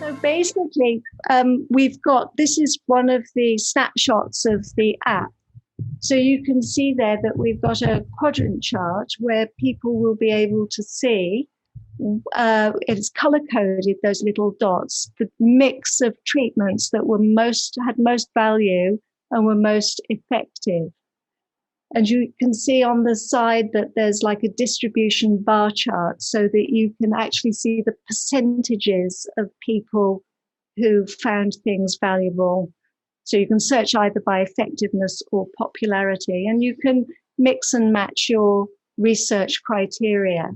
So basically, this is one of the snapshots of the app. So you can see there that we've got a quadrant chart where people will be able to see, it's color coded, those little dots, the mix of treatments that had most value and were most effective. And you can see on the side that there's like a distribution bar chart so that you can actually see the percentages of people who found things valuable. So you can search either by effectiveness or popularity, and you can mix and match your research criteria.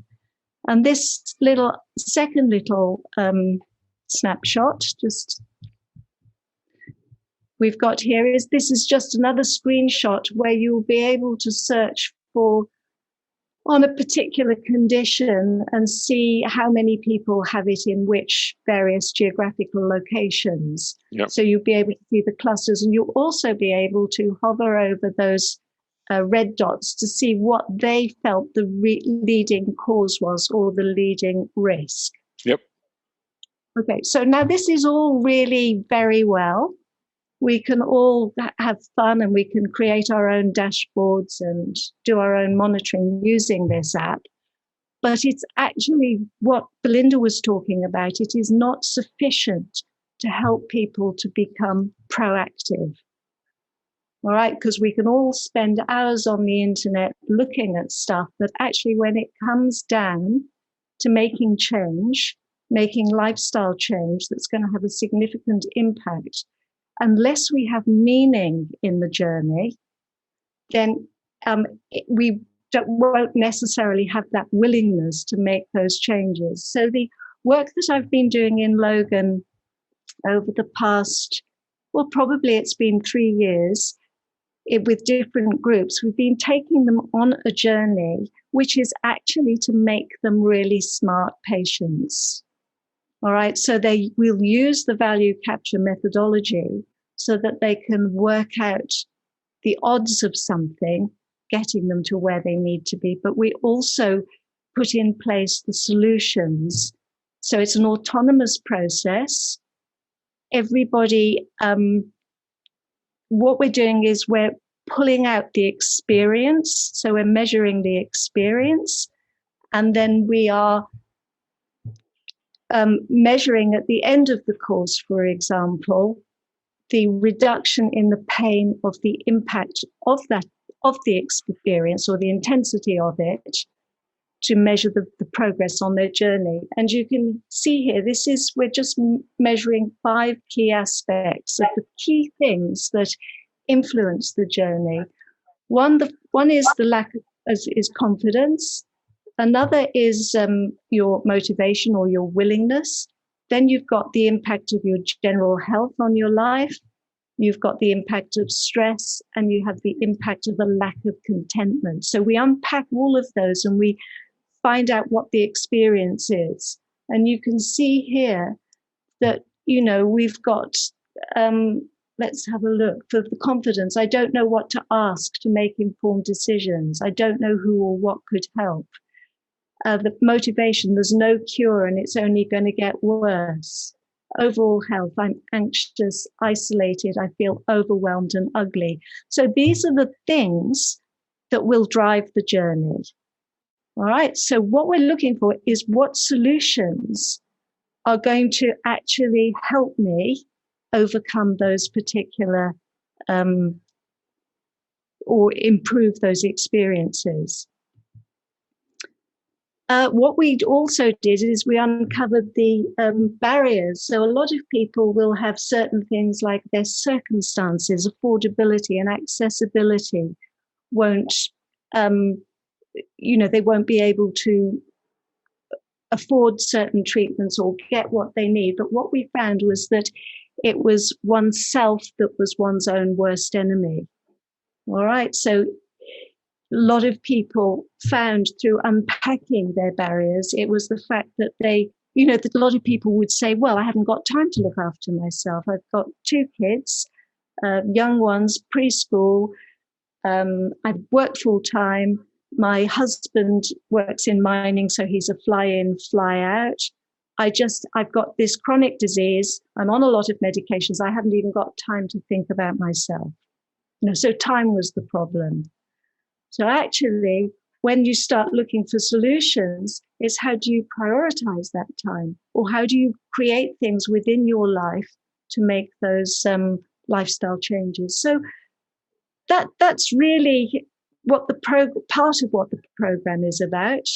And this second little snapshot, we've got here this is just another screenshot where you'll be able to search on a particular condition and see how many people have it in which various geographical locations. Yep. So you'll be able to see the clusters, and you'll also be able to hover over those red dots to see what they felt the leading cause was, or the leading risk. Yep. Okay, so now this is all really very well. We can all have fun and we can create our own dashboards and do our own monitoring using this app. But it's actually what Belinda was talking about. It is not sufficient to help people to become proactive. All right, because we can all spend hours on the internet looking at stuff, but actually when it comes down to making change, making lifestyle change that's going to have a significant impact, unless we have meaning in the journey, then we won't necessarily have that willingness to make those changes. So the work that I've been doing in Logan over the past, well, probably it's been 3 years, with different groups, we've been taking them on a journey, which is actually to make them really smart patients. All right, so they will use the value capture methodology so that they can work out the odds of something, getting them to where they need to be. But we also put in place the solutions. So it's an autonomous process. Everybody, what we're doing is we're pulling out the experience. So we're measuring the experience, and then we are measuring at the end of the course, for example, the reduction in the pain of the impact of the experience, or the intensity of it, to measure the progress on their journey. And you can see here, we're just measuring 5 key aspects of the key things that influence the journey. One is the lack of is confidence. Another is your motivation or your willingness. Then you've got the impact of your general health on your life. You've got the impact of stress, and you have the impact of a lack of contentment. So we unpack all of those and we find out what the experience is. And you can see here that, we've got, let's have a look. For the confidence, I don't know what to ask to make informed decisions. I don't know who or what could help. The motivation, there's no cure and it's only going to get worse. Overall health, I'm anxious, isolated, I feel overwhelmed and ugly. So these are the things that will drive the journey. All right, so what we're looking for is what solutions are going to actually help me overcome those particular or improve those experiences. What we also did is we uncovered the barriers. So a lot of people will have certain things like their circumstances, affordability and accessibility won't, they won't be able to afford certain treatments or get what they need. But what we found was that it was oneself that was one's own worst enemy. All right, so a lot of people found through unpacking their barriers, it was the fact that that a lot of people would say, well, I haven't got time to look after myself. I've got 2 kids, young ones, preschool. I've worked full time. My husband works in mining, so he's a fly in, fly out. I've got this chronic disease. I'm on a lot of medications. I haven't even got time to think about myself. So time was the problem. So actually, when you start looking for solutions, it's how do you prioritize that time? Or how do you create things within your life to make those lifestyle changes? So that's really what part of what the program is about.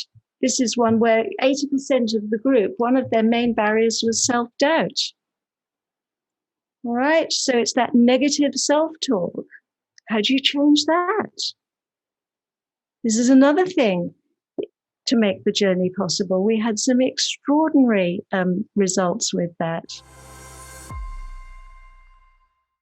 This is one where 80% of the group, one of their main barriers was self-doubt. All right, so it's that negative self-talk. How do you change that? This is another thing to make the journey possible. We had some extraordinary results with that.